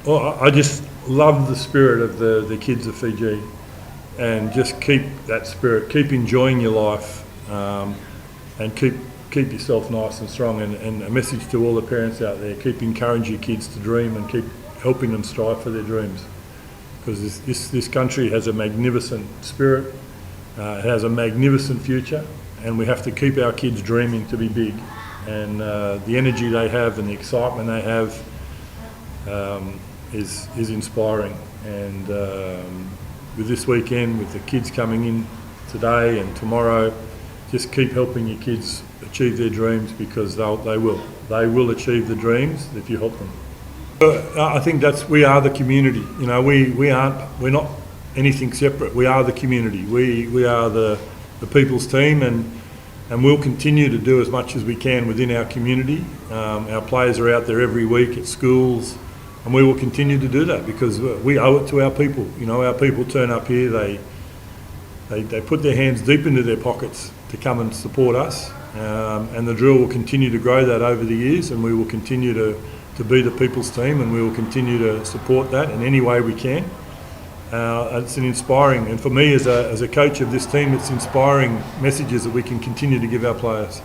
Well, I just love the spirit of the kids of Fiji, and just keep that spirit, keep enjoying your life, and keep yourself nice and strong. And a message to all the parents out there: keep encouraging your kids to dream and keep helping them strive for their dreams, because this country has a magnificent spirit, it has a magnificent future, and we have to keep our kids dreaming to be big. And the energy they have and the excitement they have is inspiring. And with this weekend, with the kids coming in today and tomorrow, just keep helping your kids achieve their dreams, because they will achieve the dreams if you help them. I think we are the community. You know, we're not anything separate. We are the community. We are the people's team, and we'll continue to do as much as we can within our community. Our players are out there every week at schools, and we will continue to do that because we owe it to our people. You know, our people turn up here, they put their hands deep into their pockets to come and support us, and the Drua will continue to grow that over the years, and we will continue to be the people's team, and we will continue to support that in any way we can. It's an inspiring, and for me as a coach of this team, it's inspiring messages that we can continue to give our players.